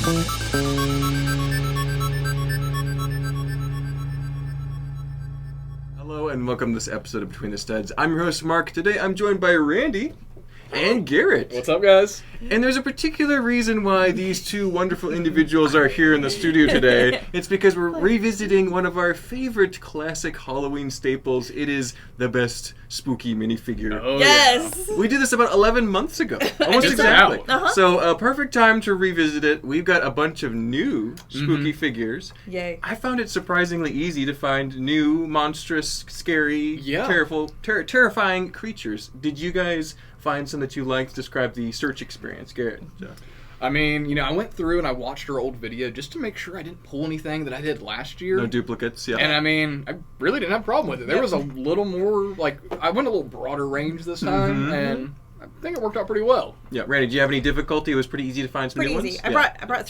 Hello and welcome to this episode of Between the Studs. I'm your host Mark. Today I'm joined by Randi and Garrett. What's up, guys? And there's a particular reason why these two wonderful individuals are here in the studio today. It's because we're revisiting one of our favorite classic Halloween staples. It is the best spooky minifigure. Oh, Yes! We did this about 11 months ago. Almost exactly. So a perfect time to revisit it. We've got a bunch of new spooky figures. Yay. I found it surprisingly easy to find new, monstrous, scary, terrifying creatures. Did you guys find some that you liked? Describe the search experience, Garrett. So. I mean, I went through and I watched her old video just to make sure I didn't pull anything that I did last year. No duplicates, yeah. And I mean, I really didn't have a problem with it. There was a little more, I went a little broader range this time, and I think it worked out pretty well. Yeah, Randy, do you have any difficulty? It was pretty easy to find some new ones? Pretty easy. I brought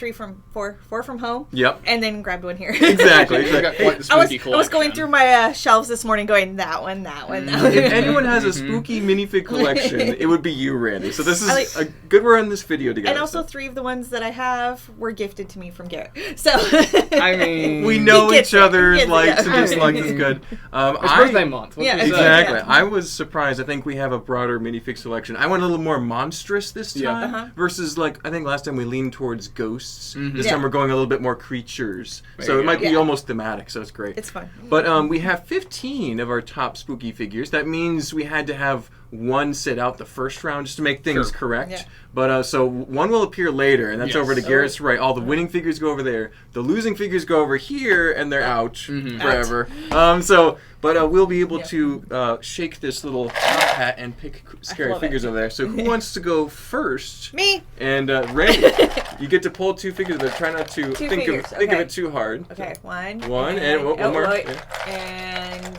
four from home. Yep. And then grabbed one here. Exactly. I got quite the spooky I was going through my shelves this morning going, that one. If anyone has a spooky minifig collection, it would be you, Randy. So this is good we're on this video together. And also 3 of the ones that I have were gifted to me from Garrett. So I mean, we know each other's likes and dislikes. It's good. It's birthday month. Exactly. I was surprised. I think we have a broader minifig selection. I went a little more monstrous this time versus I think last time we leaned towards ghosts. This time we're going a little bit more creatures. So it might be almost thematic, so it's great. It's fun. But we have 15 of our top spooky figures. That means we had to have one sit out the first round just to make things correct. Yeah. But so one will appear later, and that's over to Garrett's right. All the winning figures go over there. The losing figures go over here, and they're out forever. But we'll be able to shake this little top hat and pick scary figures over there. So who wants to go first? Me. And Randy, you get to pull 2 figures, but try not to think of it too hard. Okay, one. One, and one more. And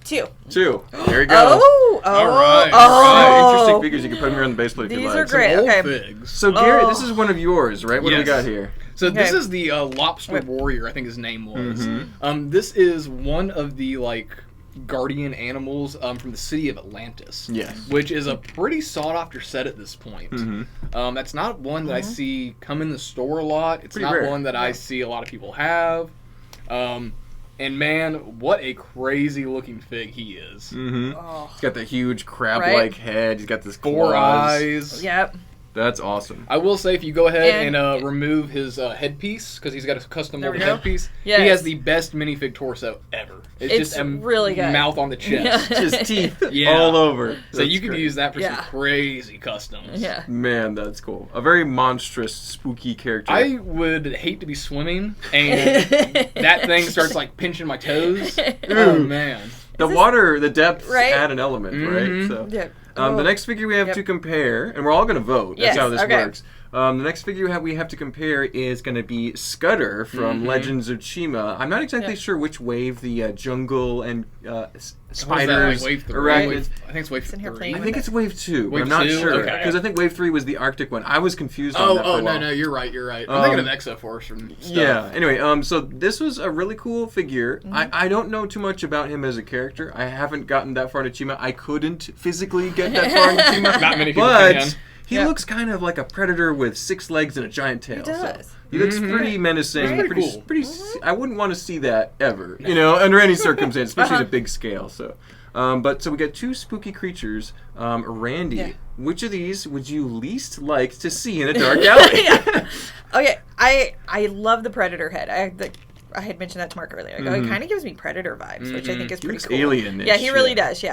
2. 2. There you go. All right. Interesting figures. You can put them here on the base plate if you like. These are great. Okay. Figs. So Garrett, this is one of yours, right? What do we got here? So this is the Lobster Warrior, I think his name was. This is one of the guardian animals from the city of Atlantis. Yes. Which is a pretty sought after set at this point. That's not one that I see come in the store a lot. It's not one that I see a lot of people have. And man, what a crazy looking fig he is. He's got the huge crab-like head. He's got this 4 eyes. Yep. That's awesome. I will say, if you go ahead and remove his headpiece, because he's got a custom molded headpiece, he has the best minifig torso ever. It's just a really good. mouth on the chest. Just teeth all over. So you can use that for some crazy customs. Yeah. Man, that's cool. A very monstrous, spooky character. I would hate to be swimming, and that thing starts pinching my toes. Oh, man. The depths add an element, right? So. Yeah. The next figure we have to compare, and we're all going to vote. That's how this works. The next figure we have to compare is going to be Scudder from Legends of Chima. I'm not exactly sure which wave the jungle and spiders, wave 3? arachnids. I think it's wave 3. I think it's wave 2, but Wave I'm not 2? sure. Okay. Because I think wave 3 was the Arctic one. I was confused on that for a while. No, you're right. I'm thinking of Exoforce from stuff. Yeah, anyway, so this was a really cool figure. I don't know too much about him as a character. I haven't gotten that far into Chima. I couldn't physically get that far into Chima. Not many people can. He looks kind of like a predator with 6 legs and a giant tail. He does. So he looks pretty menacing. Pretty cool. I wouldn't want to see that ever, under any circumstance, especially at a big scale. So, so we got 2 spooky creatures. Randi, which of these would you least like to see in a dark alley? Okay, I love the predator head. I had mentioned that to Mark earlier. It kind of gives me Predator vibes, which I think is pretty cool. Alien-ish. Yeah, he really does,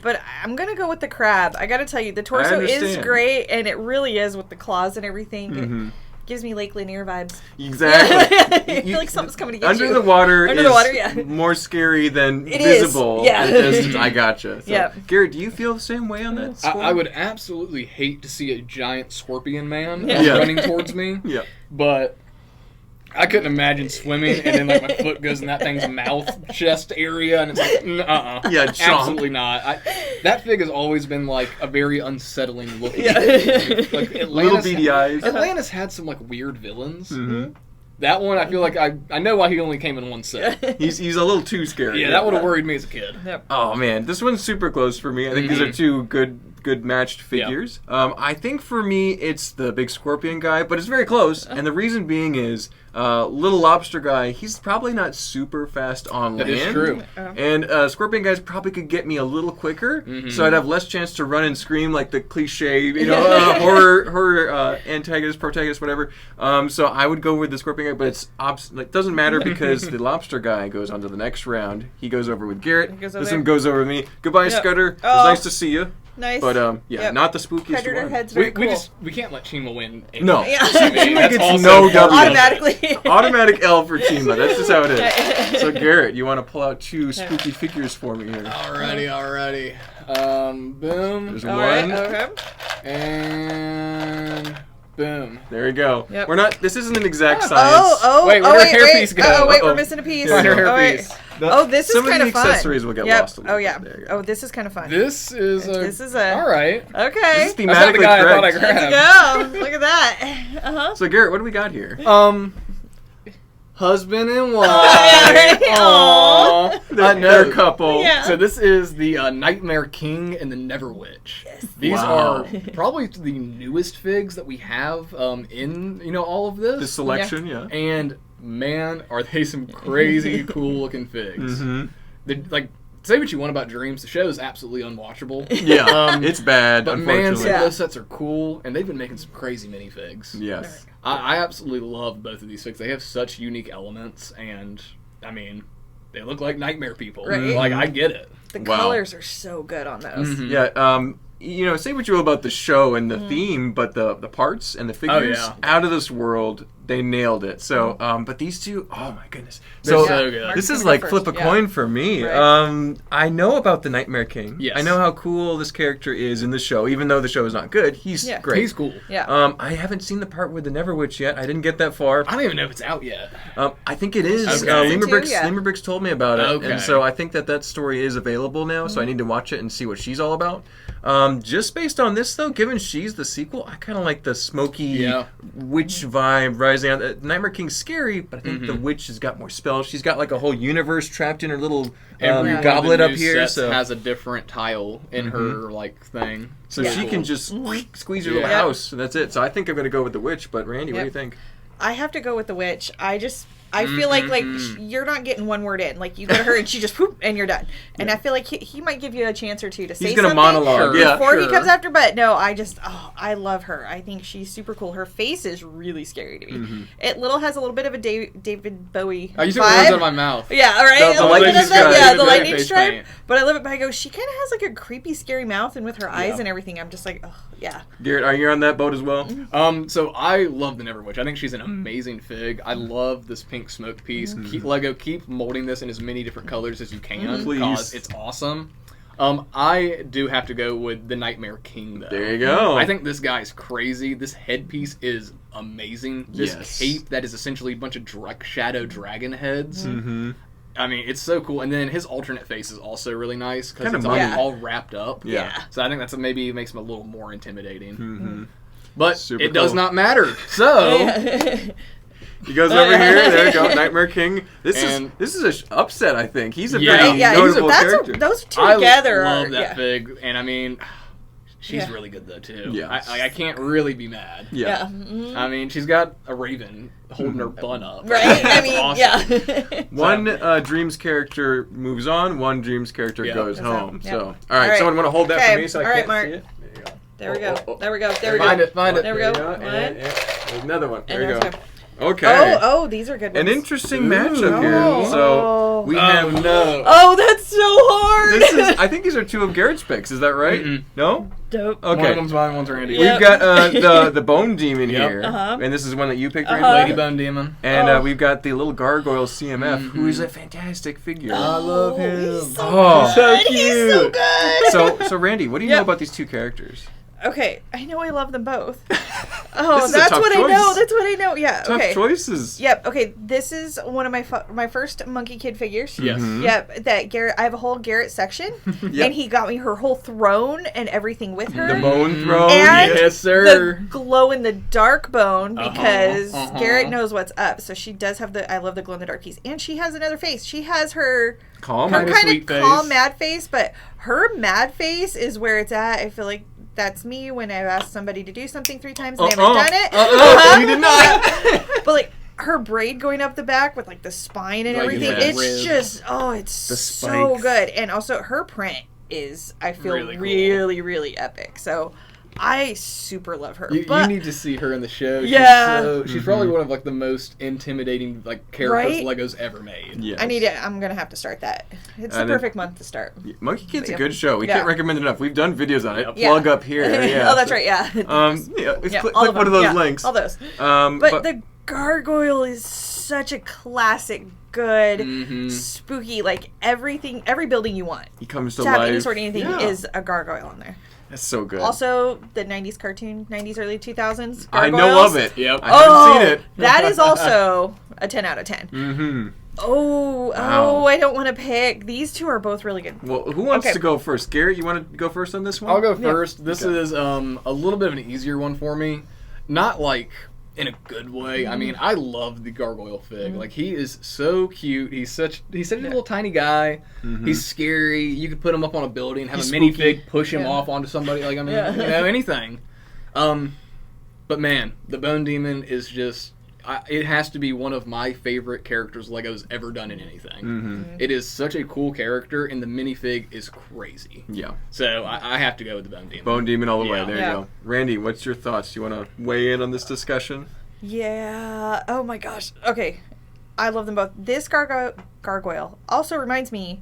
But I'm going to go with the crab. I got to tell you, the torso is great, and it really is with the claws and everything. It gives me Lake Lanier vibes. Exactly. I feel like something's coming to get you. Under the water is more scary than visible. I gotcha. So, Garrett, do you feel the same way on that score? I would absolutely hate to see a giant scorpion man running towards me. Yeah. But I couldn't imagine swimming and then my foot goes in that thing's mouth chest area and it's Yeah, absolutely not. That fig has always been a very unsettling looking. Little beady eyes. Atlantis had some weird villains. That one, I feel like I know why he only came in one set. He's a little too scary. Yeah, that would have worried me as a kid. Yep. Oh man, this one's super close for me. I think these are 2 good good matched figures. I think for me, it's the big scorpion guy, but it's very close. And the reason being is, little lobster guy, he's probably not super fast on land. That is true. And scorpion guys probably could get me a little quicker, so I'd have less chance to run and scream like the cliche, horror antagonist, protagonist, whatever. So I would go with the scorpion guy, but it's doesn't matter because the lobster guy goes on to the next round. He goes over with Garrett. This one goes over with me. Goodbye, Scudder. It was nice to see you. Nice. But not the spookiest Predator one. heads very cool. We can't let Chima win. No. Chima gets no W. Automatically. Automatic L for Chima. That's just how it is. So Garrett, you want to pull out 2 spooky figures for me here? Alrighty. Boom. There's one. Right, okay. And boom. There we go. Yep. This isn't an exact science. Wait, where'd her hairpiece go? Oh, wait, we're missing a piece. Find her hairpiece. This is kind of fun. Some of the accessories will get lost a little bit. There you go. Oh, this is kind of fun. This is a... All right. Okay. This is thematically correct. I grabbed. Let's go. Look at that. So Garrett, what do we got here? Husband and wife. Aww. They're a couple. Yeah. So this is the Nightmare King and the Never Witch. Yes. These are probably the newest figs that we have in all of this. The selection, yeah. And man, are they some crazy cool looking figs. They're, like, say what you want about Dreams, the show is absolutely unwatchable. Yeah, it's bad, but unfortunately. Man, some of those sets are cool, and they've been making some crazy minifigs. Yes. I absolutely love both of these figs. They have such unique elements, and, I mean, they look like nightmare people. Right. Like, I get it. The colors are so good on those. Yeah, say what you will about the show and the theme, but the parts and the figures, out of this world, they nailed it. So, but these two, oh my goodness. They're so good. This is like flip a coin for me. Right. I know about the Nightmare King. Yes. I know how cool this character is in the show, even though the show is not good. He's great. He's cool. Yeah. I haven't seen the part with the Never Witch yet. I didn't get that far. I don't even know if it's out yet. I think it is. Okay. Lemurbrix told me about it. Okay. And so I think that story is available now, so I need to watch it and see what she's all about. Just based on this, though, given she's the sequel, I kind of like the smoky witch vibe rising out. Nightmare King's scary, but I think the witch has got more spells. She's got like a whole universe trapped in her little goblet up here. So has a different tile in her like thing. So she can just squeeze her little house, and that's it. So I think I'm going to go with the witch. But Randy, what do you think? I have to go with the witch. I feel like you're not getting one word in. Like, you go to her and she just poop and you're done. And I feel like he might give you a chance or two to say something. He's going to monologue. Before he comes after. But no, I love her. I think she's super cool. Her face is really scary to me. It has a little bit of a David Bowie I used to vibe. words out of my mouth. Yeah, right? The lightning stripe. Yeah, the lightning face stripe. paint. But I love it. But I go, she kind of has like a creepy, scary mouth, and with her eyes and everything, I'm just like, oh, yeah. Garrett, are you on that boat as well? So I love the Never Witch. I think she's an amazing fig. I love this pink smoke piece. Keep molding this in as many different colors as you can. Because it's awesome. I do have to go with the Nightmare King, though. There you go. I think this guy's crazy. This headpiece is amazing. This cape that is essentially a bunch of shadow dragon heads. I mean, it's so cool. And then his alternate face is also really nice because it's all wrapped up. Yeah. So I think that's maybe makes him a little more intimidating. But Super it does cool. not matter. So He goes over here. There you go, Nightmare King. This is an upset. I think he's a pretty notable character. Those two together I love are that fig, and I mean, she's really good though too. Yeah, I can't really be mad. Yeah. I mean, she's got a raven holding her bun up. Right. I mean, awesome. One Dreams character moves on. One Dreams character goes home. Yep. So, all right, someone want to hold that for me so I can't Mark. see it? There we go. There we go. Find it. There we go. There's another one. There you go. Okay. Okay. Oh, these are good ones. An interesting matchup here. So we have no. Oh, that's so hard. I think these are two of Garrett's picks. Is that right? No. Dope. Okay. One of them's mine, one's Randy. We've got the Bone Demon Yep. here, and this is one that you picked, Randy. Lady Bone Demon. And we've got the little gargoyle CMF, who is a fantastic figure. I love him. He's so cute. He's so good. So Randy, what do you know about these two characters? Okay, I know I love them both. Oh, that's what I know. That's what I know. Yeah. Tough okay. choices. Yep. Okay. This is one of my first Monkey Kid figures. Yes. Yep. That Garrett. I have a whole Garrett section, and he got me her whole throne and everything with her. The bone throne. And yes, sir. The glow in the dark bone because Garrett knows what's up. So she does have I love the glow in the dark piece, and she has another face. She has her calm, kind of calm, mad face, but her mad face is where it's at. I feel like. That's me when I've asked somebody to do something 3 times and they haven't done it. You did not. But like her braid going up the back with like the spine and everything, it's just it's so good. And also her print is I feel really, really epic. So I super love her. You need to see her in the show. Yeah, she's probably one of like the most intimidating like characters Lego's ever made. Yes. I'm gonna have to start that. It's the perfect month to start. Monkey Kid's a good show. We can't recommend it enough. We've done videos on it. Plug up here. Yeah. Oh, that's right. Yeah. Click one of those links. All those. But the gargoyle is such a classic. Good, spooky, like everything, every building you want. He comes to have life. Any sort of anything is a gargoyle on there. That's so good. Also, the 90s cartoon, 90s, early 2000s. Gargoyles. I know of it. Yep. I haven't seen it. That is also a 10 out of 10. Mm-hmm. Oh, I don't want to pick. These two are both really good. Well, who wants to go first? Garrett, you want to go first on this one? I'll go first. This is a little bit of an easier one for me. Not like in a good way. I mean, I love the gargoyle fig. Like, he is so cute. He's such a little tiny guy. He's scary. You could put him up on a building, have a minifig push him off onto somebody. Like, I mean, anything. But man, the Bone Demon is just... it has to be one of my favorite characters Lego's ever done in anything. It is such a cool character, and the minifig is crazy. Yeah. So I have to go with the Bone Demon. Bone Demon all the way. There you go. Randy, what's your thoughts? Do you want to weigh in on this discussion? Yeah. Oh my gosh. Okay. I love them both. This gargoyle also reminds me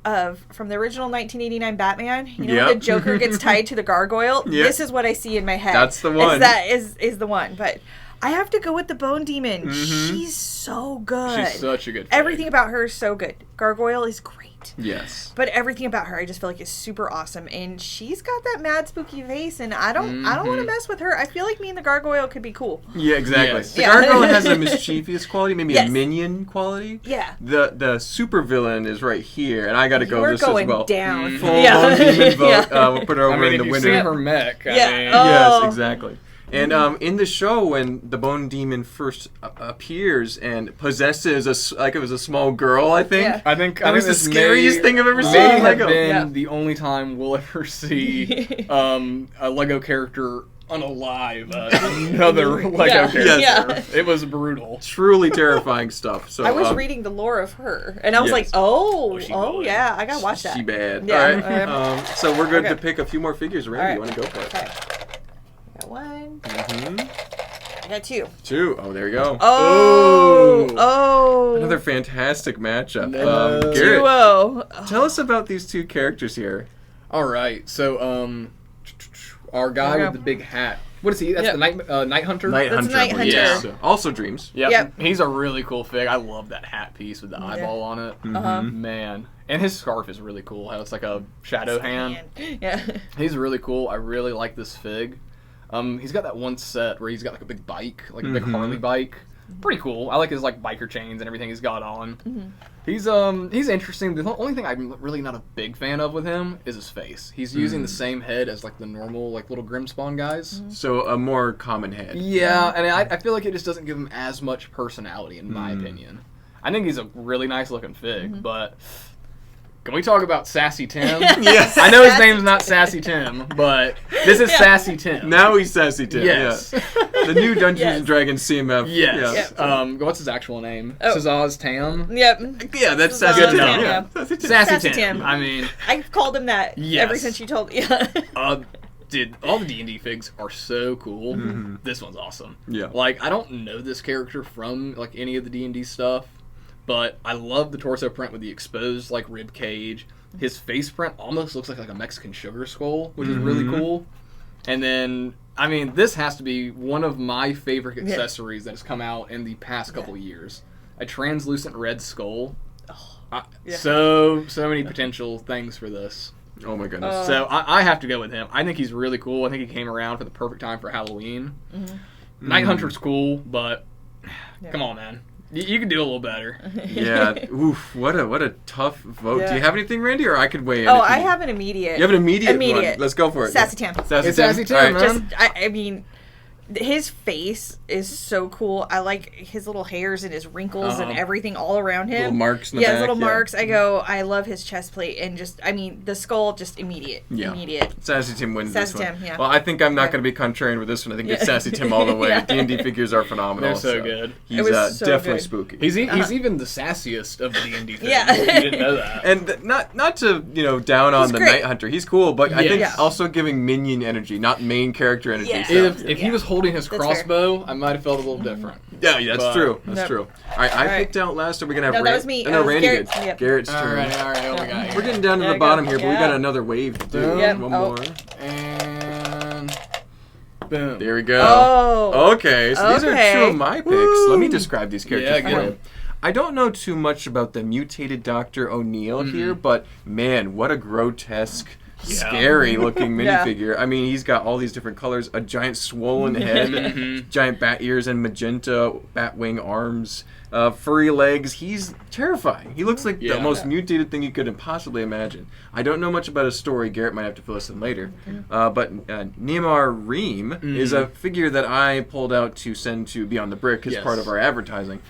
of from the original 1989 Batman. You know when the Joker gets tied to the gargoyle? This is what I see in my head. That's the one. Is the one. But I have to go with the Bone Demon. She's so good. She's such a good fig. Everything about her is so good. Gargoyle is great. Yes. But everything about her I just feel like is super awesome. And she's got that mad spooky face and I don't want to mess with her. I feel like me and the gargoyle could be cool. Yeah, exactly. Yes. The gargoyle has a mischievous quality, maybe a minion quality. Yeah. The super villain is right here, and I got to go this going as well. Down. Full Bone Demon vote. We'll put her over in the window. If you see her mech, I mean. Yes, exactly. And in the show, when the Bone Demon first appears and possesses it was a small girl, I think. Yeah. I think that was the scariest thing I've ever seen in Lego. Been the only time we'll ever see a Lego character unalive another Lego character. Yeah. It was brutal. Truly terrifying stuff. So I was reading the lore of her, and I was like, oh yeah, I gotta watch that. She bad. Yeah. All right. So we're good to pick a few more figures. Randy, you want to go for it? Okay. I got one. I got two. Oh, there you go. Oh. Another fantastic matchup. No. Garrett, Duo. tell us about these two characters here. All right. So, our guy with the big hat. What is he? That's the Night Hunter? Night That's Hunter. Night Hunter. Yeah. Also Dreams. Yep. He's a really cool fig. I love that hat piece with the eyeball on it. Man. And his scarf is really cool. How it's like a shadow hand. Yeah. He's really cool. I really like this fig. He's got that one set where he's got like a big bike, like a big Harley bike. Pretty cool. I like his like biker chains and everything he's got on. He's interesting. The only thing I'm really not a big fan of with him is his face. He's using the same head as like the normal like little Grimmspawn guys. So a more common head. Yeah, and I feel like it just doesn't give him as much personality in my opinion. I think he's a really nice looking fig, but can we talk about Sassy Tim? Yes. I know his name's not Sassy Tim, but this is Sassy Tim. Now he's Sassy Tim. Yes. Yeah. The new Dungeons and Dragons CMF. Yes. What's his actual name? Sazaz Tam? Yep. Yeah, that's Sassy Sassy Tim. Tim. Sassy Tim. I mean, I've called him that ever since you told me. Dude, all the D&D figs are so cool. This one's awesome. Yeah. Like, I don't know this character from like any of the D&D stuff, but I love the torso print with the exposed like rib cage. His face print almost looks like a Mexican sugar skull, which is really cool. And then, I mean, this has to be one of my favorite accessories that has come out in the past couple years. A translucent red skull. So many potential things for this. Oh my goodness. So I have to go with him. I think he's really cool. I think he came around for the perfect time for Halloween. Night Hunter's cool, but come on, man. You can do a little better. Yeah. Oof. What a tough vote. Do you have anything, Randy, or I could weigh in? Oh, I have an immediate. You have an immediate one. Let's go for it. Sassy Tim. Sassy Tim, man. I mean, his face is so cool. I like his little hairs and his wrinkles and everything all around him. Little marks in the back. His little marks. I love his chest plate and the skull, just immediate. Yeah. Immediate. Sassy Tim wins this one. Sassy Tim, yeah. Well, I think I'm not going to be contrarian with this one. I think it's Sassy Tim all the way. D&D figures are phenomenal. They're so good. He's so definitely good. Spooky. He's even the sassiest of the D&D figures. Yeah. You didn't know that. And not to down on the Night Hunter. He's cool, but I think also giving minion energy, not main character energy. Yeah. If he was holding his crossbow, I might have felt a little different. Yeah, that's true. That's true. All right, I picked out last. Are we gonna have? No, that was me. No, Randy did. Yep. Garrett's turn. All right. What we got here? We're getting down to the bottom here, but we got another wave to do. Yep. One more. And boom. There we go. Oh. Okay, so these are two of my picks. Woo. Let me describe these characters for good. you. I don't know too much about the mutated Dr. O'Neill here, but man, what a grotesque, scary looking minifigure. I mean, he's got all these different colors, a giant swollen head, giant bat ears and magenta bat wing arms, furry legs. He's terrifying. He looks like the most mutated thing you could possibly imagine. I don't know much about his story. Garrett might have to fill us in later. But Neymar Reem is a figure that I pulled out to send to Beyond the Brick as part of our advertising.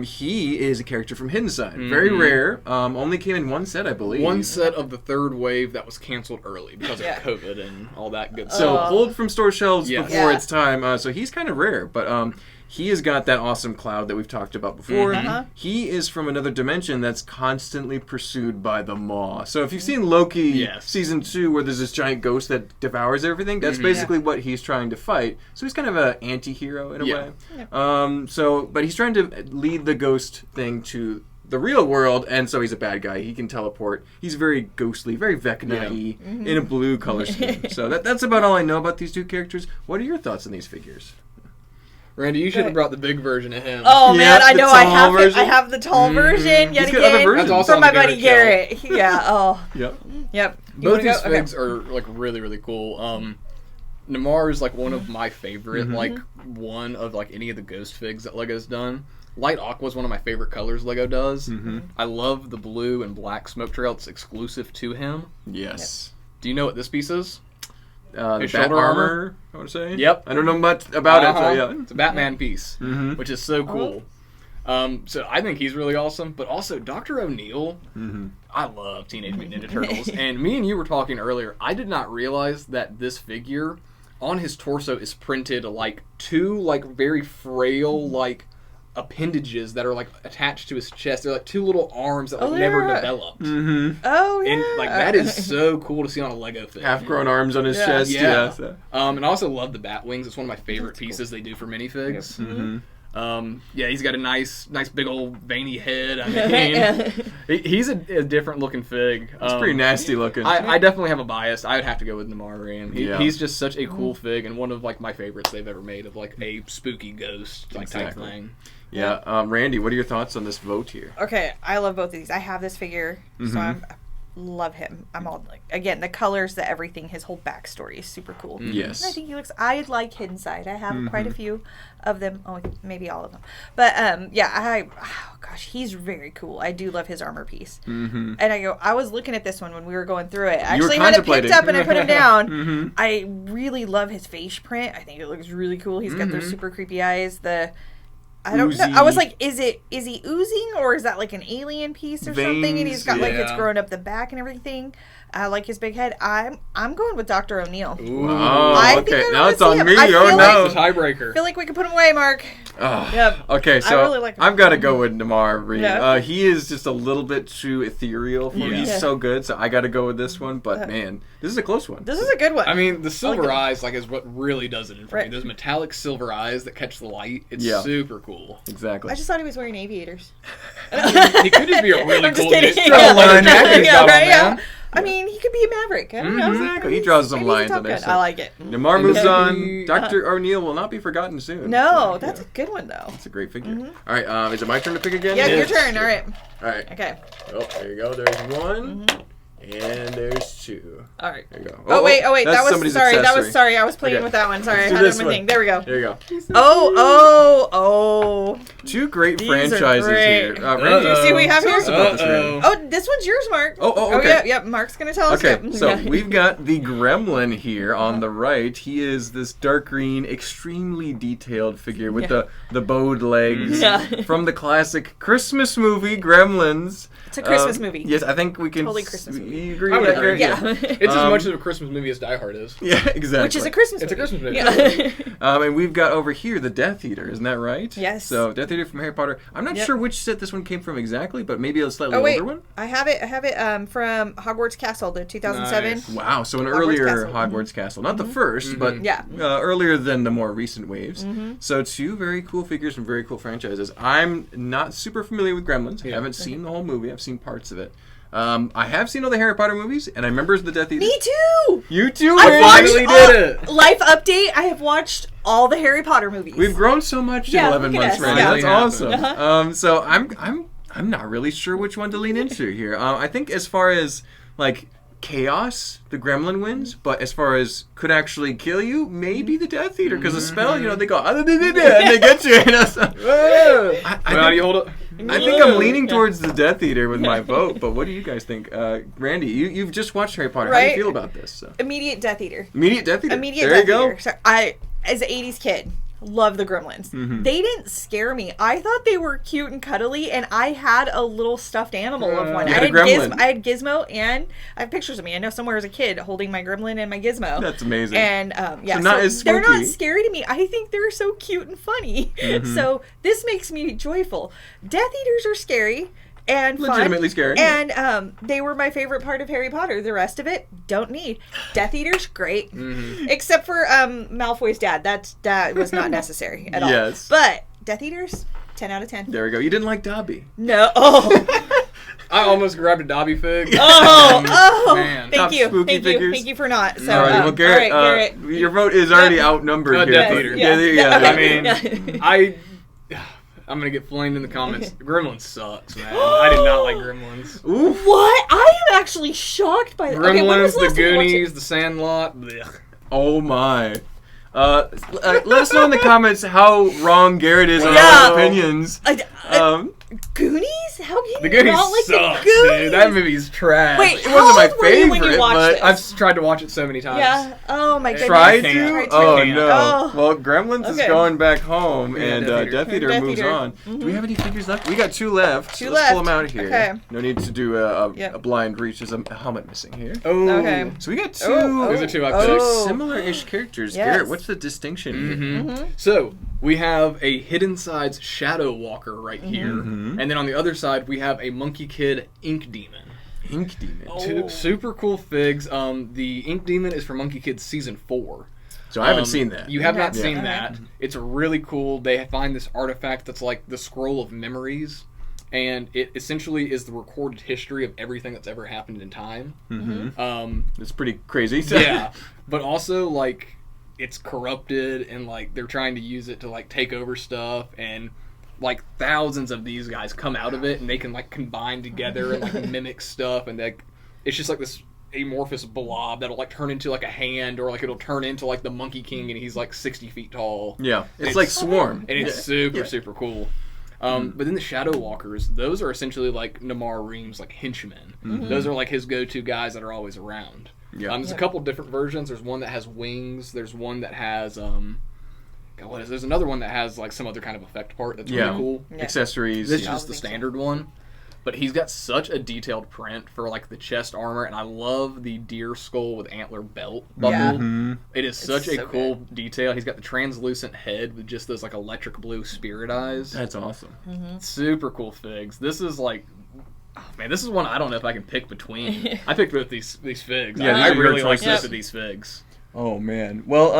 He is a character from Hidden Side. Very rare. Only came in one set, I believe. One set of the third wave that was canceled early because of COVID and all that good stuff. So pulled from store shelves before its time. So he's kind of rare, but he has got that awesome cloud that we've talked about before. He is from another dimension that's constantly pursued by the Maw. So if you've seen Loki season 2, where there's this giant ghost that devours everything, that's basically what he's trying to fight. So he's kind of an anti-hero in a way. But he's trying to lead the ghost thing to the real world, and so he's a bad guy. He can teleport. He's very ghostly, very Vecna-y, in a blue color scheme. So that's about all I know about these two characters. What are your thoughts on these figures? Randy, you should have brought the big version of him. Oh man, I know. I have the tall version yet again from my buddy Garrett. Yep. Both these figs are like really, really cool. Namar is like one of my favorite, like one of like any of the ghost figs that Lego's done. Light Aqua is one of my favorite colors Lego does. I love the blue and black smoke trail. It's exclusive to him. Yes. Do you know what this piece is? The bat armor, I want to say. Yep. I don't know much about it, so It's a Batman piece, which is so cool. So I think he's really awesome. But also, Dr. O'Neill, I love Teenage Mutant Ninja Turtles. And me and you were talking earlier, I did not realize that this figure, on his torso, is printed like two like very frail like appendages that are like attached to his chest. They're like two little arms that never developed. Oh yeah. And like that is so cool to see on a Lego fig. Half-grown arms on his chest. Yeah. And I also love the bat wings. It's one of my favorite pieces they do for minifigs. He's got a nice big old veiny head. I mean, he's a different looking fig. It's pretty nasty looking. I definitely have a bias. I would have to go with Neymar Reem. He's just such a cool fig and one of like my favorites they've ever made of like a spooky ghost like type thing. Yeah, Randy, what are your thoughts on this vote here? Okay, I love both of these. I have this figure, so I love him. I'm all like, again, the colors, the everything, his whole backstory is super cool. Yes. And I think he looks, I like Hidden Side. I have quite a few of them. Oh, maybe all of them. But, he's very cool. I do love his armor piece. And I was looking at this one when we were going through it. I actually had it picked up and I put him down. I really love his face print. I think it looks really cool. He's got those super creepy eyes. I don't know. I was like, is he oozing or is that like an alien piece or something? And he's got like it's growing up the back and everything. I like his big head. I'm going with Dr. O'Neill. Ooh. Oh, okay. Now it's on me. Oh no, the tiebreaker. I feel like we can put him away, Mark. Yep. Okay, so I really like him. I've got to go with Neymar Reem. He is just a little bit too ethereal for me. He's so good, so I got to go with this one. But man, this is a close one. This is a good one. I mean, the silver eyes is what really does it for me. Those metallic silver eyes that catch the light. It's super cool. Exactly. I just thought he was wearing aviators. He could just be a really cool dude. I mean, he could be a maverick. I don't know. Exactly. He draws some lines on there. So. I like it. Neymar moves on. Dr. O'Neill will not be forgotten soon. No, that's a good one, though. It's a great figure. All right, is it my turn to pick again? Yeah, your turn. All right. All right. Okay. Oh, there you go. There's one. And there's 2. All right. There you go. Oh wait. That's somebody's accessory. I was playing with that one. Sorry, So I had my thing. There we go. There you go. Oh. 2 great These franchises are great. here. Do you see what we have here? About this, Randy. Oh, this one's yours, Mark. Oh, okay. Yeah. Mark's gonna tell us. Okay, Yep. so we've got the gremlin here on the right. He is this dark green, extremely detailed figure with the bowed legs from the classic Christmas movie, Gremlins. It's a Christmas movie. Yes, I think we can. Totally Christmas movie. You agree I with would that, agree. Garrett? Yeah. It's as much of a Christmas movie as Die Hard is. Yeah, exactly. Which is a Christmas It's movie. a Christmas movie. Yeah. And we've got over here the Death Eater, isn't that right? Yes. So Death Eater from Harry Potter. I'm not sure which set this one came from exactly, but maybe a slightly wait. older one. I have it from Hogwarts Castle, the 2007. Nice. Wow, so an Hogwarts earlier Castle. Hogwarts Castle. Not the first, but Yeah. earlier than the more recent waves. So 2 very cool figures from very cool franchises. I'm not super familiar with Gremlins. I haven't seen the whole movie. I've seen parts of it. I have seen all the Harry Potter movies, and I remember the Death Eater. Me too. You too, I Randy. finally did it. Life update. I have watched all the Harry Potter movies. We've grown so much in 11 look at months, us. Randy. Yeah. That's Really awesome. So I'm not really sure which one to lean into here. I think as far as like chaos, the gremlin wins, but as far as could actually kill you, maybe the Death Eater, because the spell, they go and they get you. How do you hold it? I think I'm leaning towards the Death Eater with my vote, but what do you guys think? Randy, you've just watched Harry Potter. How do you feel about this? So. Immediate Death Eater. Immediate Death Eater. Immediate there Death you go. Eater. So as an 80s kid, love the Gremlins. They didn't scare me. I thought they were cute and cuddly, and I had a little stuffed animal of one. You had a gremlin. I had Gizmo, and I have pictures of me. I know somewhere as a kid holding my gremlin and my Gizmo. That's amazing. And So not as they're not spooky. scary to me. I think they're so cute and funny. So this makes me joyful. Death Eaters are scary. And fun. Legitimately scary. And they were my favorite part of Harry Potter. The rest of it, don't need. Death Eater's great. Except for Malfoy's dad. That was not necessary at all. Yes. But Death Eaters, 10 out of 10. There we go. You didn't like Dobby. No. Oh. I almost grabbed a Dobby fig. Oh. Man. Thank Top you. spooky Thank you. figures. Thank you for not. So, All right, well, Garrett, Garrett. your vote is already outnumbered here. Death Eater. Yeah. I Okay. mean, I'm gonna get flamed in the comments. Gremlins sucks, man. I did not like Gremlins. Oof. What? I am actually shocked by that. Gremlins, Okay, when was the last time you watched it? Goonies, the Sandlot. Blech. Oh my. Let us know in the comments how wrong Garrett is on Yeah. our opinions. Goonies? How can The you Goonies not like sucks, the Goonies? dude. That movie's trash. Wait, It how wasn't my old were you when you favorite, watched but this? I've tried to watch it so many times. Yeah. Oh my goodness. Tried Can't. to? Oh Can't. no. Oh. Well, Gremlins is Okay. going back home, Yeah, and Death Eater. Death Eater Death moves Eater. on. Do we have any figures left? We got 2 left. Two So let's pull left. them out here. Okay. No need to do a Yep. blind reach. There's a helmet missing here. Oh. Okay. So we got 2. Oh. Those are 2 I Oh. picked. Similar-ish characters. Yes. Garrett, what's the distinction here? So we have a Hidden Sides Shadow Walker right here, and then on the other side we have a Monkey Kid Ink Demon. Ink Demon. Two super cool figs. The Ink Demon is from Monkey Kid season 4. So I haven't seen that. You have not Yeah. seen Okay. that. It's really cool. They find this artifact that's like the Scroll of Memories, and it essentially is the recorded history of everything that's ever happened in time. It's pretty crazy. Yeah, but also like it's corrupted, and like they're trying to use it to like take over stuff, and like thousands of these guys come out of it, and they can like combine together and like mimic stuff, and like it's just like this amorphous blob that'll like turn into like a hand, or like it'll turn into like the Monkey King, and he's like 60 feet tall. Yeah. It's like Swarm. And it's super cool. But then the Shadow Walkers, those are essentially like Namar Reem's like henchmen. Those are like his go-to guys that are always around. Yeah. There's a couple different versions. There's one that has wings. There's one that has there's another one that has like some other kind of effect part that's really cool. Yeah. Accessories. This is yeah. just the standard one. But he's got such a detailed print for like the chest armor, and I love the deer skull with antler belt bubble. Yeah. It is such a so cool detail. He's got the translucent head with just those like electric blue spirit eyes. That's awesome. Super cool figs. This is like, oh, man, this is one I don't know if I can pick between. I picked both these figs. Yeah, I these are really your like choices. both of these figs. Oh man. Well,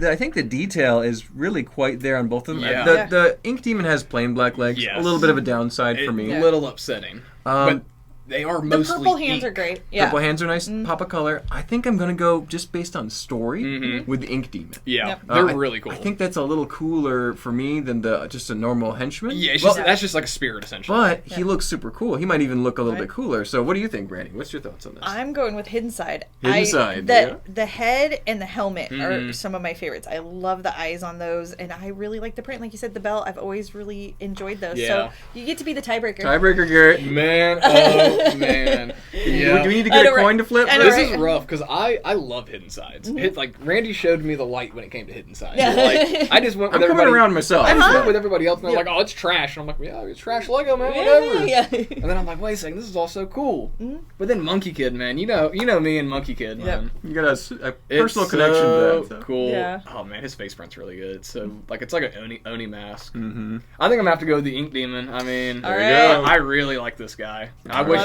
I think the detail is really quite there on both of them. Yeah. The Ink Demon has plain black legs. Yes. A little bit of a downside for me. A little upsetting. Um, but they are mostly The purple hands ink. are great. Yeah. Purple hands are nice. Pop of color. I think I'm going to go just based on story with the Ink Demon. Yeah, Yep. they're really cool. I think that's a little cooler for me than just a normal henchman. Yeah, that's just like a spirit, essentially. But he looks super cool. He might even look a little bit cooler. So what do you think, Randi? What's your thoughts on this? I'm going with Hidden Side. Hidden Side, The head and the helmet are some of my favorites. I love the eyes on those, and I really like the print. Like you said, the belt, I've always really enjoyed those. Yeah. So you get to be the tiebreaker. Tiebreaker, Garrett. Man, oh man. Yeah. Do we need to get a coin to flip? This is rough because I love Hidden Sides. Like Randy showed me the light when it came to Hidden Sides. Yeah. Like I just went with I'm coming around myself. I just went with everybody else and they're like, oh, it's trash. And I'm like, yeah, it's trash Lego, man, whatever. Yeah. And then I'm like, wait a second, this is all so cool. But then Monkey Kid, man, you know me and Monkey Kid, man. You got a It's personal connection so to that. So. Cool. Yeah. Oh man, his face print's really good. So like it's like an Oni mask. I think I'm gonna have to go with the Ink Demon. I mean, All right. I really like this guy. I wish.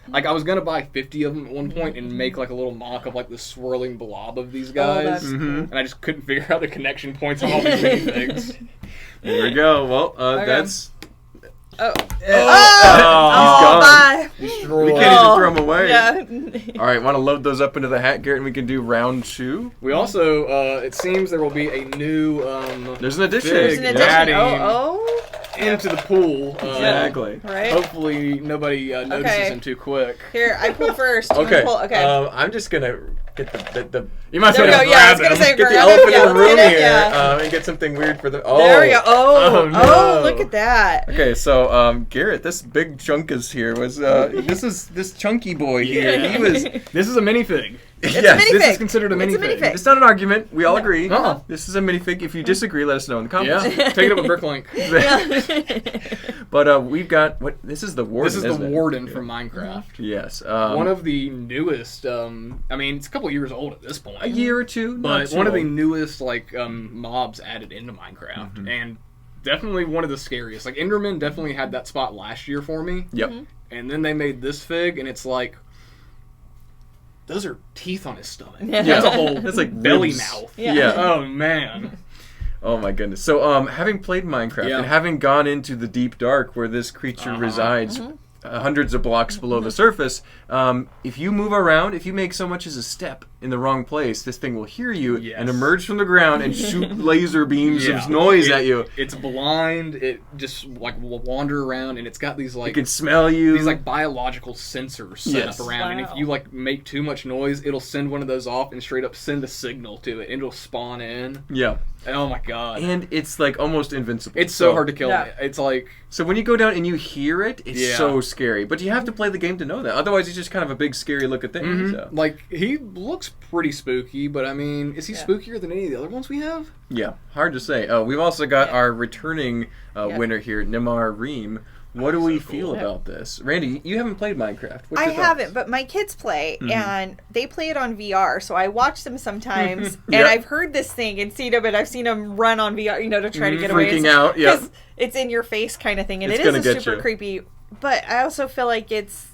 Like I was gonna buy 50 of them at one point and make like a little mock of like the swirling blob of these guys, that's cool. and I just couldn't figure out the connection points on all these minifigs. There we go. Well, that's. Oh. He's gone. Bye. We can't even throw him away. Yeah. All right, want to load those up into the hat, Garrett, and we can do round 2? We also, it seems there will be a new There's an addition. fig adding Oh. into the pool. Exactly. Right. Hopefully nobody notices him too quick. Here, I pull first. You Okay. pull, okay. I'm just gonna get the You might There we as go. well Yeah, I was grab gonna him. say get the grab elephant it, yeah, in the room let's get here it, yeah. and get something weird for the. There we go. Oh, no. Oh, look at that. Okay, so Garrett, this big chunk is here. This chunky boy here. He was. This is a minifig. It's Yes, a minifig. This is considered a It's a minifig. minifig. It's not an argument. We all agree. Uh-uh. This is a minifig. If you disagree, let us know in the comments. Yeah, take it up with Bricklink. But we've got what? This is the warden. This is the isn't it? warden from Minecraft. Yes. One of the newest. I mean, it's a couple years old at this point. a year or two, but not one of the too old. newest like mobs added into Minecraft, and definitely one of the scariest. Like Enderman definitely had that spot last year for me. Yep. And then they made this fig, and it's like. Those are teeth on his stomach. Yeah. That's a whole That's like belly ribs. mouth. Yeah. Oh man. Oh my goodness. So, having played Minecraft and having gone into the deep dark where this creature resides, hundreds of blocks below the surface, if you move around, if you make so much as a step in the wrong place, this thing will hear you and emerge from the ground and shoot laser beams of noise at you. It's blind. It just like will wander around, and it's got these like It can smell you. these like biological sensors set up around, and if Wow. you like make too much noise, it'll send one of those off and straight up send a signal to it, and it'll spawn in. Yeah. And, oh my god. And it's like almost invincible. It's so hard to kill. Yeah. It's like So when you go down and you hear it, it's so scary. But you have to play the game to know that. Otherwise, it's just kind of a big, scary looking thing. So. like he looks pretty spooky, but I mean, is he spookier than any of the other ones we have? Yeah, hard to say. We've also got our returning winner here, Nimar Reem. What do we feel about this? Randi, you haven't played Minecraft. What's I your thoughts? haven't, but my kids play, and they play it on VR, so I watch them sometimes, and Yep. I've heard this thing and seen them, and I've seen them run on VR, to try to get away. Freaking out, yeah. Because it's in your face kind of thing, and It's it is gonna a get super you. creepy, but I also feel like it's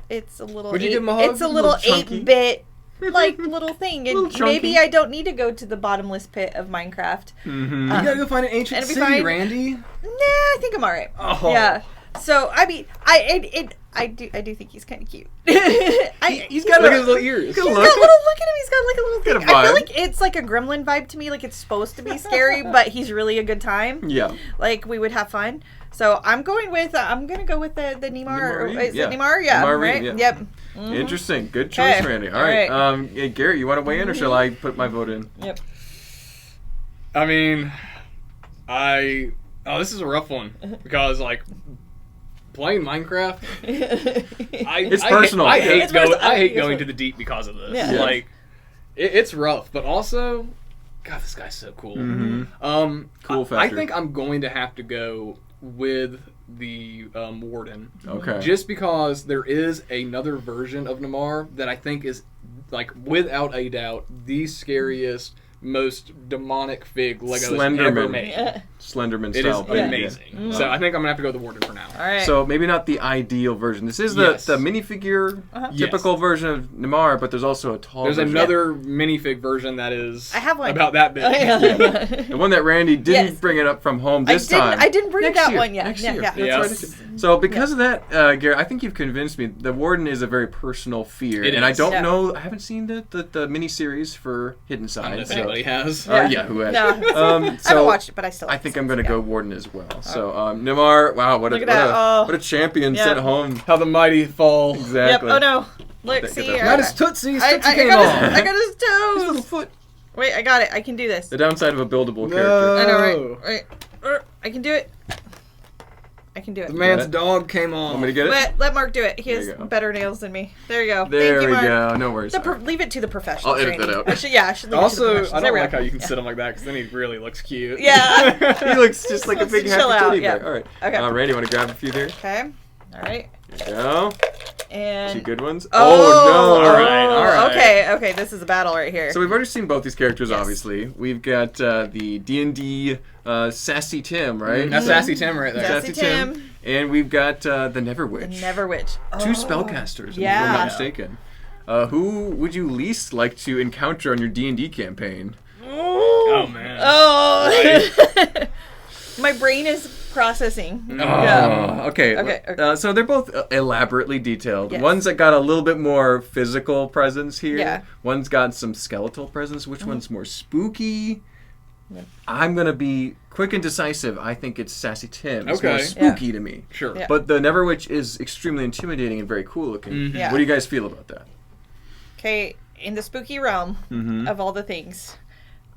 a little, Would you give him a hug? it's a little chunky? 8-bit, like, little thing, and Little chunky. maybe I don't need to go to the bottomless pit of Minecraft. You gotta go find an ancient it'll be city, fine. Randy. Nah, I think I'm alright. Oh. Yeah. So I mean, I do think he's kind of cute. He's got like his little ears. He's got a little look at him. He's got like a little Got a thing. I feel vibe. like it's like a gremlin vibe to me. Like it's supposed to be scary, but he's really a good time. Yeah. Like we would have fun. So I'm gonna go with the Nimar. Reem, Is yeah. it Nimar? Yeah. Nimar Reem, Right. yeah. Yep. Interesting. Good choice, Okay. Randi. All right. All Yeah, Garrett, you want to weigh in, or shall I put my vote in? Yep. I mean, this is a rough one because like playing Minecraft, It's personal. I hate It's going. personal. I hate It's going fine. to the deep because of this. Yeah. Yeah. Like, it's rough, but also, God, this guy's so cool. Cool I factor. think I'm going to have to go with the warden. Okay. Just because there is another version of Namar that I think is like without a doubt the scariest most demonic fig Lego Slenderman. ever made. Yeah. Slenderman It is style. amazing. Yeah. So I think I'm gonna have to go with the Warden for now. All right. So maybe not the ideal version. This is the minifigure typical version of Neymar, but there's also a tall There's version. another minifig version that is I have one. about that big. The one that Randy didn't bring it up from home this time. I didn't bring Next that year. one yet. Next Yeah, year. yeah. That's right. So because of that, Garrett, I think you've convinced me. The Warden is a very personal fear, It and I is. don't know. I haven't seen the mini-series for Hidden Side. I don't know if so- anybody has. Yeah, who has? No. So I haven't watched it, but I still. I think I'm going to go Warden as well. So Neymar, wow, what a champion sent home. How the mighty fall. Exactly. Yep. Oh no. Look, see. Not his Tootsie. His I Tootsie came got off. I got his toes. Little foot. Wait, I got it. I can do this. The downside of a buildable character. I know, Oh. right? I can do it. I can do it. The man's dog came off. Want me to get it? Let Mark do it. He has There you go. better nails than me. There you go. There Thank you, we Mark. go. No worries. Leave it to the professionals. I'll edit that Randy. out. I should leave it to the Also, professionals. I There don't we like go. how you can sit him like that because then he really looks cute. Yeah. He looks just like a big Chill happy out, teddy bear. yeah. All right. Okay. Randy, want to grab a few there? Okay. All right. There you go. And. Two good ones. Oh, no. All right. Okay. This is a battle right here. So we've already seen both these characters, Yes. obviously. We've got the D&D Sassy Tim, right? That's Sassy Tim right there. Sassy Tim. And we've got the Never Witch. The Never Witch. Two spellcasters, if I'm Yeah. not mistaken. Who would you least like to encounter on your D&D campaign? Oh man. Oh. My brain is processing. Oh, Yeah. okay. Okay. So they're both elaborately detailed. Yes. One's got a little bit more physical presence here. Yeah. One's got some skeletal presence. Which one's more spooky? Yep. I'm going to be quick and decisive. I think it's Sassy Tim. It's more Okay. spooky to me. Sure. Yeah. But the Never Witch is extremely intimidating and very cool looking. Mhm. Yeah. What do you guys feel about that? Okay, in the spooky realm Mm-hmm. of all the things,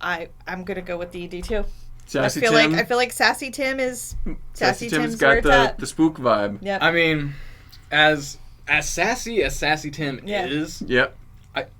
I'm gonna go with D&D too. Sassy I Tim? feel like Sassy Tim is Sassy Tim's Tim's where got it's at. the spook vibe. Yep. I mean, as sassy as Sassy Tim Yeah. is, Yep.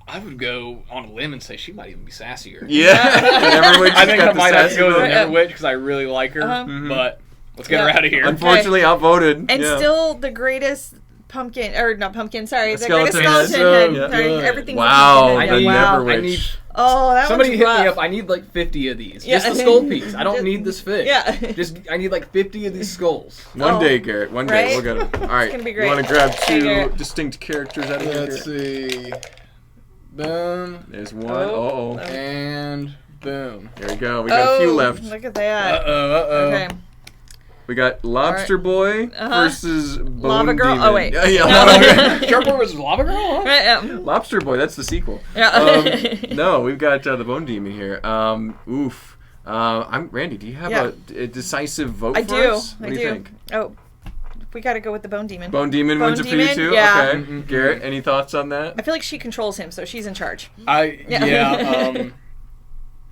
I would go on a limb and say she might even be sassier. Yeah. Never Witch I think got I the might have to sassy go with the vibe. Never Witch because I really like her. Uh-huh. But let's get her Yeah. out of here. Unfortunately, outvoted. and yeah. still the greatest pumpkin, or not pumpkin, sorry, the Skeleton greatest head. skeleton So head. Sorry, good. everything Wow, was the pumpkin head. Never Wow. Witch. I need Oh, that somebody one's hit rough. me up. I need like 50 of these. Yeah. Just the skull piece. I don't Just- need this fig. Yeah. Just I need like 50 of these skulls. One Oh. day, Garrett. One day. Right? We'll get them. All right. gonna be You great. want to grab Hey, two Garrett. distinct characters out of here? Let's see. Boom. There's one. Oh. Uh-oh. And boom. There we go. We got a few left. Look at that. Uh-oh. Okay. We got Lobster Boy versus Bone Lava Girl? Demon. Oh, wait. Yeah, No. Sharpboy versus Lava Girl? Huh? Right, Lobster Boy. That's the sequel. Yeah. No, we've got the Bone Demon here. Oof. I'm Randy. Do you have a decisive vote I for do. us? What I do you think? Oh, we got to go with the Bone Demon. Bone Demon Bone wins it for you Demon? too? Yeah. Okay. Mm-mm. Garrett, any thoughts on that? I feel like she controls him, so she's in charge. Yeah.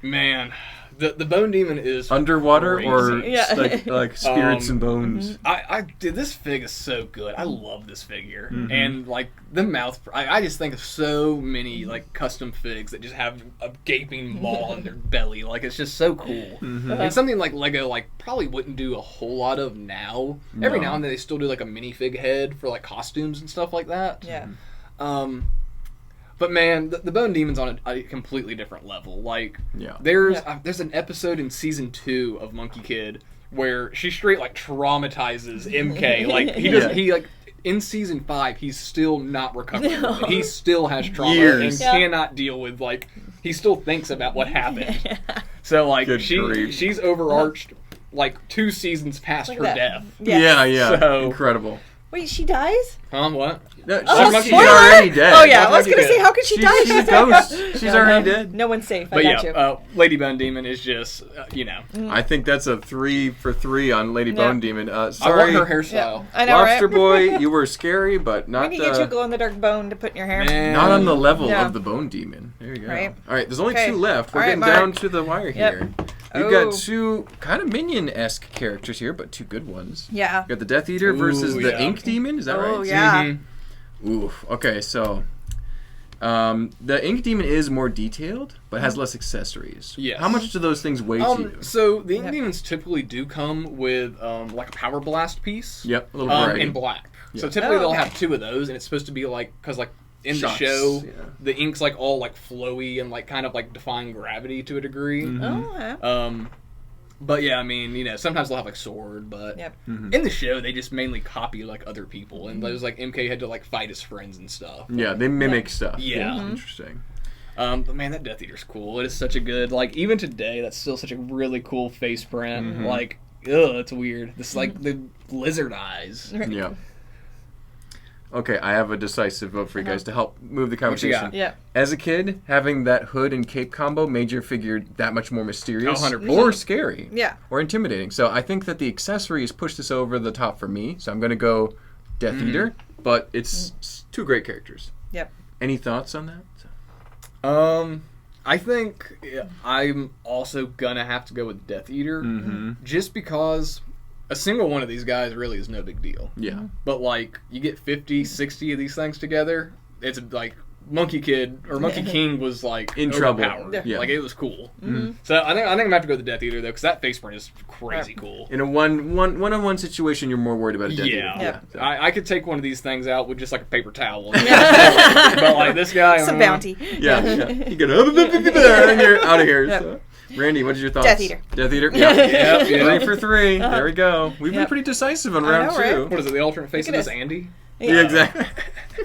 Man, the Bone Demon is Underwater crazy. or Yeah. like spirits and bones? Dude, this fig is so good. I love this figure, Mhm. and like the mouth. I just think of so many like custom figs that just have a gaping maw in their belly. Like it's just so cool. Mhm. And something like Lego like probably wouldn't do a whole lot of now. Every No. now and then they still do like a minifig head for like costumes and stuff like that. Yeah. But man, the Bone Demon's on a completely different level. Like, Yeah. there's an episode in season 2 of Monkey Kid where she straight like traumatizes MK. Like he like in season 5 he's still not recovered. No. He still has trauma Years. and cannot deal with like he still thinks about what happened. So like Good grief. she's overarched like 2 seasons past Look her at that. death. Yes. Yeah. So- Incredible. Wait, she dies? What? No, Oh, she's spoiler! already dead. Oh yeah, I That's was what gonna you say, did. how could she die? She's a ghost. She's already dead. No one's safe. I But got yeah, you. Lady Bone Demon is just I think that's a 3 for 3 on Lady Yeah. Bone Demon. I Sorry, want her hairstyle. I know, Lobster right? Boy, you were scary, but We not need to get you a glow-in-the-dark bone to put in your hair. Man. not on the level Yeah. of the Bone Demon. There you go. Right. All right, there's only Okay. 2 left. We're All right, getting Mark. down to the wire Yep. here. We've Oh. got 2 kind of minion-esque characters here, but 2 good ones. Yeah. We've got the Death Eater Ooh, versus the yeah. Ink Demon. Is that Oh, right? yeah. Mhm. Oof. Okay, so the Ink Demon is more detailed, but has less accessories. Yes. How much do those things weigh to you? So the Ink Yep. Demons typically do come with like a power blast piece. Yep, a little variety. in black. So Yeah. typically Oh, they'll okay. have 2 of those, and it's supposed to be like because like in Shots, the show, yeah. the ink's like all like flowy and like kind of like defying gravity to a degree. But yeah, I mean, you know, sometimes they'll have like sword, but in the show they just mainly copy like other people, and there's like MK had to like fight his friends and stuff. Yeah, they mimic stuff. Yeah. Interesting. But man, that Death Eater's cool. It is such a good, like, even today, that's still such a really cool face print. Like, it's weird. This like the lizard eyes. Yeah. Okay, I have a decisive vote for you guys to help move the conversation. Yeah. As a kid, having that hood and cape combo made your figure that much more mysterious 100%. or scary. Yeah. Or intimidating. So I think that the accessories push this over the top for me. So I'm going to go Death Eater, but it's two great characters. Yep. Any thoughts on that? I think I'm also gonna have to go with Death Eater, just because a single one of these guys really is no big deal. Yeah. But like, you get 50, 60 of these things together, it's like Monkey Kid or Monkey King was like in trouble. Yeah. Like, it was cool. So I think I'm gonna have to go with the Death Eater though, because that face print is crazy cool. In a one-on-one situation, you're more worried about a Death Eater. Yeah. I could take one of these things out with just like a paper towel. But like this guy, Some bounty. Yeah. You get and you're out of here. So. Randy, what are your thoughts? Death Eater. Death Eater? Yeah. Yep. 3 for 3. There we go. We've been pretty decisive on round 2. Right? What is it? The alternate face of this Andy? Yeah, exactly.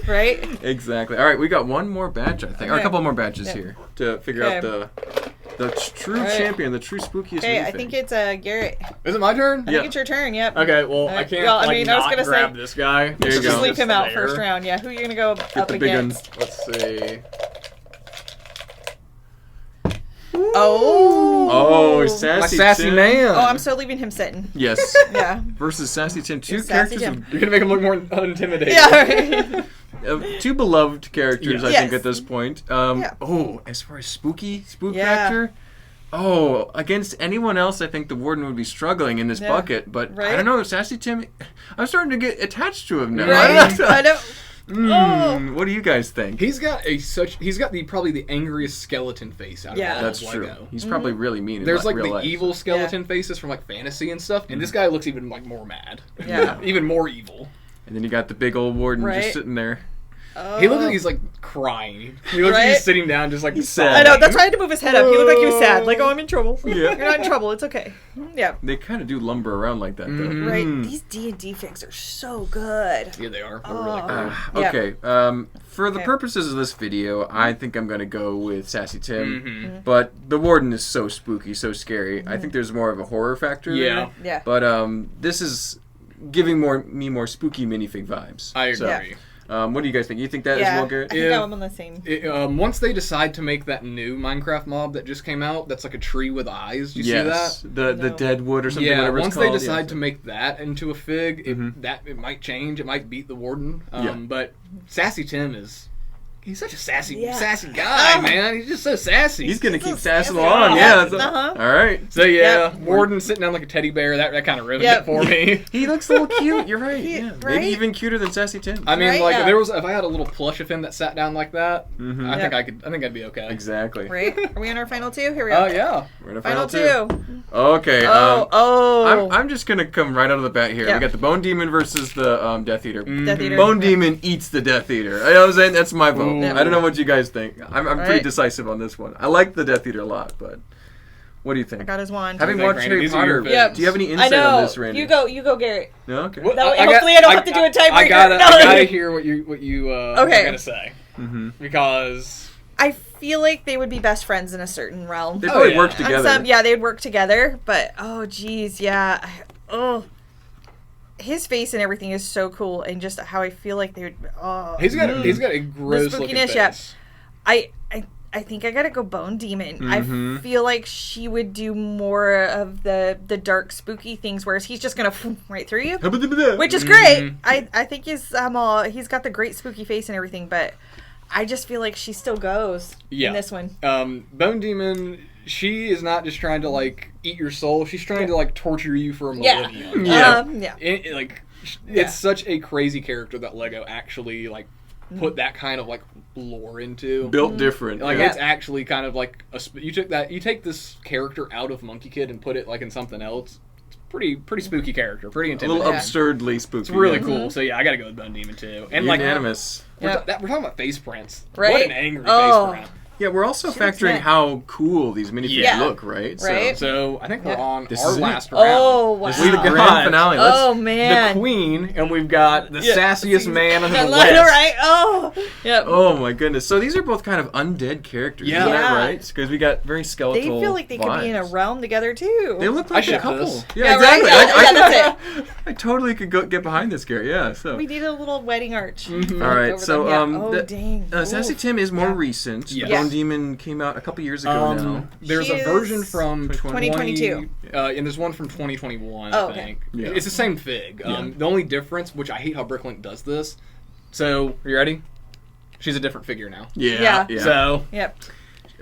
Right? Exactly. All right, we got one more badge, I think. Or a couple more badges here to figure out the true champion, the true spookiest Hey, minifig. I think it's Garrett. Is it my turn? I think it's your turn, yep. Okay, well, I can't well, I mean, I was not gonna grab say, this guy. There you go. Just leave him out there. first round, yeah. Who are you going to go up the big against? Let's see. Oh, Sassy Tim. man. Oh, I'm so leaving him sitting. Yes. Yeah. Versus Sassy Tim. Two Sassy characters Tim. You're gonna make him look more intimidating. Yeah, right. two beloved characters, I Yes. think, at this point. Yeah. Oh, as far as spook Yeah. factor, against anyone else, I think the Warden would be struggling in this bucket. But I don't know, Sassy Tim, I'm starting to get attached to him now. Right? I know. What do you guys think? He's got probably the angriest skeleton face out of all That's of true. Lego. He's probably really mean. There's in like real the life. evil skeleton faces from like fantasy and stuff, and this guy looks even like more mad. Yeah. Even more evil. And then you got the big old Warden just sitting there. He looks like he's like crying. He looks like he's sitting down just like sad. I know, that's why I had to move his head up. He looked like he was sad. Like, oh, I'm in trouble. Yeah. You're not in trouble. It's okay. Yeah. They kind of do lumber around like that, though. Right. These D&D figs are so good. Yeah, they are. They're really cool. Yeah. Okay. For the purposes of this video, I think I'm going to go with Sassy Tim. But the Warden is so spooky, so scary. I think there's more of a horror factor there. Yeah. But this is giving me more spooky minifig vibes. I agree. Yeah. What do you guys think? You think that as Yeah. well, Garrett? I think I'm on the same. Once they decide to make that new Minecraft mob that just came out, that's like a tree with eyes. Do you see that? The Deadwood or something. Yeah, whatever once it's called. they decide to make that into a fig, it might change. It might beat the Warden. But Sassy Tim he's such a sassy guy, man. He's just so sassy. He's gonna keep sassing sassy. along. Yeah. All right. So Warden sitting down like a teddy bear. That kind of ruined it for me. He looks a little cute. You're right. Right? Maybe even cuter than Sassy Tim. I mean, Right? if I had a little plush of him that sat down like that, I think I'd be okay. Exactly. Right? Are we on our final two? Here we go. Oh yeah. We're in a Final two. Okay. I'm just gonna come right out of the bat here. Yeah. We got the Bone Demon versus the Death Eater. Death Eater. Bone Demon eats the Death Eater. I know what I'm saying? That's my vote. Yeah. I don't know what you guys think. I'm pretty Right. decisive on this one. I like the Death Eater a lot, but what do you think? I got his wand. Having Thanks, watched Randy. Harry These are your Potter, favorites. do you have any I insight know. on this, Randy? You go, Garrett. No? Okay. What- That way, hopefully I don't have to do a tiebreaker. I No. gotta hear what you Okay. gotta say. Because I feel like they would be best friends in a certain realm. They probably yeah. work On together. they'd work together, but his face and everything is so cool, and just how I feel like they would. Oh, he's got a gross looking spookiness, face. yeah. I think I gotta go Bone Demon. I feel like she would do more of the dark spooky things, whereas he's just gonna right through you, which is great. I think he's got the great spooky face and everything, but I just feel like she still goes in this one. Bone Demon, she is not just trying to like eat your soul. She's trying to like torture you for a millennium. It's such a crazy character that Lego actually like put that kind of like lore into. Built different. Like it's actually kind of like you take this character out of Monkey Kid and put it like in something else. It's pretty spooky character, pretty A intimidating. little absurdly spooky. It's really cool. So yeah, I gotta go with Bone Demon too. And unanimous. we're talking about face prints. Right? What an angry face print. Yeah, we're also factoring how cool these minifigs look, right? Right. So I think we're on This our is it. last round. Oh, wow. This is the grand finale. Let's, Oh, man. The Queen, and we've got the sassiest man on the list. Right? Oh. Yep. Oh my goodness! So these are both kind of undead characters, Yeah. isn't that Yeah. right? Because we got very skeletal. They feel like they could be in a vibes. realm together, too. They look like I a ship couple. this. Yeah, right? exactly. Yeah, that's it. I totally could get behind this, Garrett. Yeah. So. We need a little wedding arch. All right. over So them. Yeah. dang. Ooh. Sassy Tim is more Yeah. recent. Yes. Bone Demon came out a couple years ago now. There's She a version is from 2022. and there's one from 2021, Oh, I okay. think. Yeah. It's the same fig. The only difference, which I hate how Bricklink does this. So, are you ready? She's a different figure now. Yeah. Yeah. So, Yep.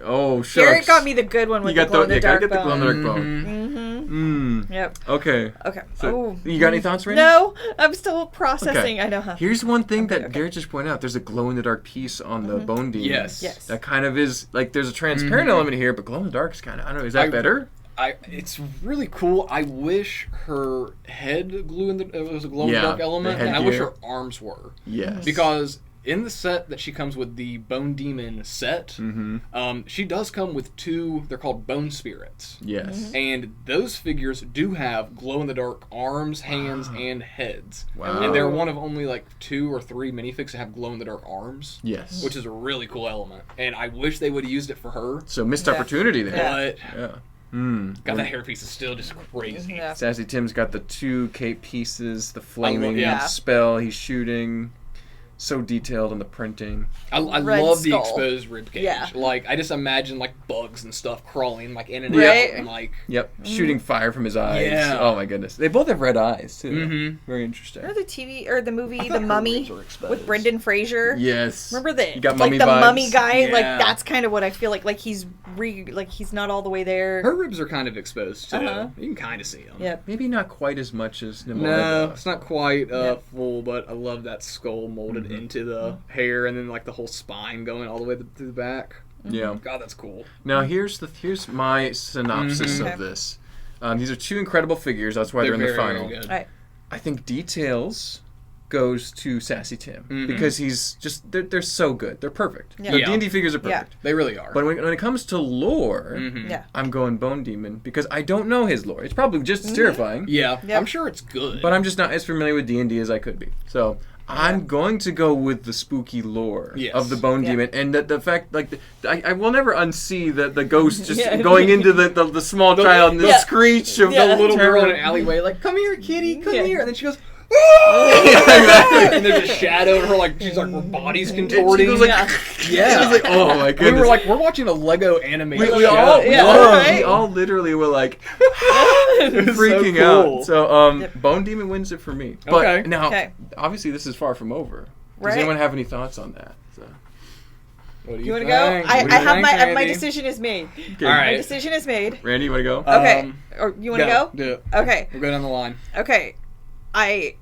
Oh, shucks. Garrett got me the good one with You the got glow in the gotta dark get the glow in the dark bone. bone. Mm-hmm. Yep. Okay. Okay. So, you got any thoughts, Randy? No, I'm still processing. Okay. I know, huh? Here's one thing that okay. Garrett just pointed out. There's a glow in the dark piece on the Bone Demon. yes. Yes. That kind of is like there's a transparent element here, but glow in the dark is kind of I don't know. Is that better? It's really cool. I wish her head glue in the was a glow in the dark element, the and I wish headgear. her arms were. Yes. Because in the set that she comes with, the Bone Demon set, she does come with two, they're called Bone Spirits. Yes. And those figures do have glow-in-the-dark arms, hands, and heads. Wow. And they're one of only like 2 or 3 minifigs that have glow-in-the-dark arms. Yes. Which is a really cool element. And I wish they would have used it for her. So missed opportunity there. But Yeah. God, that hairpiece is still just crazy. Yeah. Sassy Tim's got the 2 cape pieces, the flaming yeah. spell he's shooting. So detailed in the printing. I Red love the skull. exposed ribcage. Yeah. Like, I just imagine like bugs and stuff crawling like in and Right. out. And, like, Yep. Shooting fire from his eyes. Yeah. Oh my goodness. They both have red eyes too. Mhm. Very interesting. Remember the TV or the movie The her Mummy ribs are exposed. with Brendan Fraser? Yes. Remember the You got like mummy the vibes? mummy guy? Yeah. Like that's kind of what I feel like he's he's not all the way there. her ribs are kind of exposed too. Uh-huh. You can kind of see them. Yep. Maybe not quite as much as Nimona. No, though. it's not quite Yep. full, but I love that skull molded into the hair, and then like the whole spine going all the way through the back. Yeah. God, that's cool. Now here's my synopsis Okay. of this. These are 2 incredible figures. That's why they're in the very, final. very good. All right. I think details goes to Sassy Tim Mhm. because he's just they're so good. They're perfect. Yeah. The Yeah. D&D figures are Yeah. perfect. They really are. But when it comes to lore, Mhm. Yeah. I'm going Bone Demon because I don't know his lore. It's probably just as terrifying, Yeah, Yep. I'm sure it's good. but I'm just not as familiar with D&D as I could be. So I'm going to go with the spooky lore Yes. of the Bone Yeah. Demon, and the fact I will never unsee the ghost just Yeah. going into the small child and the Yeah. screech of Yeah. the little girl in an terror. alleyway, like, "Come here, kitty, come Yeah. here," and then she goes, exactly. and there's a shadow of her, like she's like her body's And contorting. she goes like, Yeah. Yeah. She was like, oh my we goodness. were like, we're watching a Lego animated we show. all Yeah, we right? all literally were like was freaking so cool. out. So Yep. Bone Demon wins it for me. But Okay. now Okay. obviously this is far from over. Does Right. anyone have any thoughts on that? So. What do You want to think? go? What I do you have think, my Randy? decision is made. Okay. All right. My decision is made. Randy, you want to go? Okay. Or you want to go? Do it. Okay. We'll go down the line. Okay. I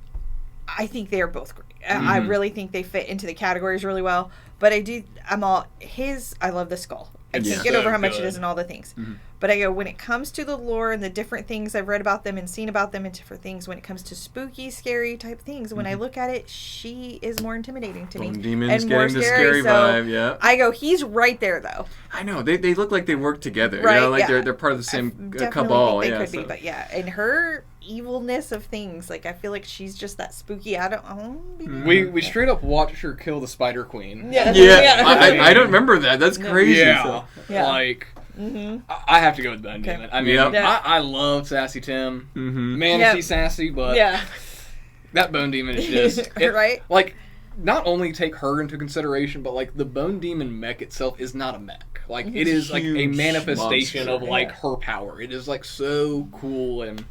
think they are both great. I really think they fit into the categories really well. But I love the skull. I It's can't get so over how much it good. is and all the things. But I go, when it comes to the lore and the different things I've read about them and seen about them and different things, when it comes to spooky, scary type things, when I look at it, she is more intimidating to me. Bone Demon's and more getting the scary so vibe, yeah. I go, he's right there though. I know. They look like they work together. Right, You know, like yeah. they're part of the I same definitely cabal. think they Yeah. could be, but yeah, and her evilness of things, like I feel like she's just that spooky. I don't. We straight up watched her kill the Spider Queen. Yeah. Yeah, I don't remember that. That's crazy. Yeah. So. Yeah. Like, Mm-hmm. I have to go with Bone Demon. I mean, Yep. Yeah. I love Sassy Tim. Mm-hmm. Man, Yep. is he sassy, but Yeah. that Bone Demon is just... Right? Like, not only take her into consideration, but, like, the Bone Demon mech itself is not a mech. Like, it is, like, a Huge manifestation monster. of, like, Yeah. her power. It is, like, so cool and...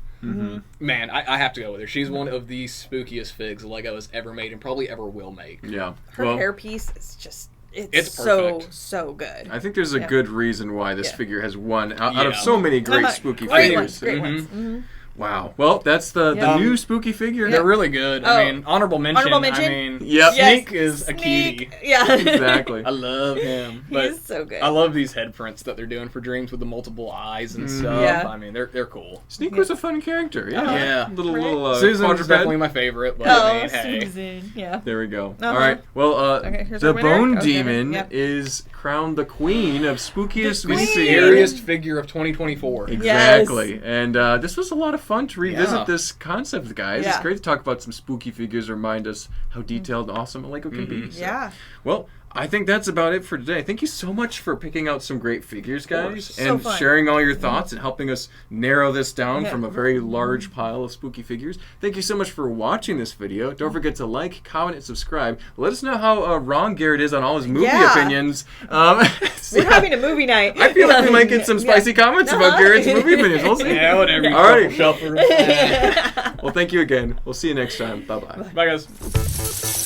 Man, I have to go with her. She's one of the spookiest figs Lego has ever made and probably ever will make. Yeah. Her Well, hairpiece is just. It's so perfect. good. I think there's a Yeah. good reason why this Yeah. figure has won out of Yeah. so many great Uh-huh. spooky Great figures. ones. Great Mhm. ones. Mm-hmm. Wow. Well, that's the new spooky figure. They're really good. I mean, honorable mention. Honorable I mean, yep. Sneak is a cutie. Yeah. Exactly. I love him. He's so good. I love these head prints that they're doing for Dreams with the multiple eyes and stuff. Yeah. I mean, they're cool. Sneak was a fun character. Yeah. Yeah. Little Susan's quadruped. definitely my favorite. But I mean, hey. Susan. Yeah. There we go. Uh-huh. All right. Well, Here's the our winner. Bone Okay. Demon Yep. is crowned the queen of spookiest The we queen. see. Scariest figure of 2024. Exactly. And this was a lot of fun to revisit Yeah. this concept, guys. Yeah. It's great to talk about some spooky figures, remind us how detailed and awesome a Lego can be. So, Yeah. well, I think that's about it for today. Thank you so much for picking out some great figures, guys, So and fun. sharing all your thoughts and helping us narrow this down Yeah. from a very large pile of spooky figures. Thank you so much for watching this video. Don't forget to like, comment, and subscribe. Let us know how wrong Garrett is on all his movie opinions. We're having a movie night. I feel like we might get some spicy comments about Garrett's movie opinions. We'll see. Yeah, whatever. All right. Shuffle. Well, thank you again. We'll see you next time. Bye-bye. Bye, guys.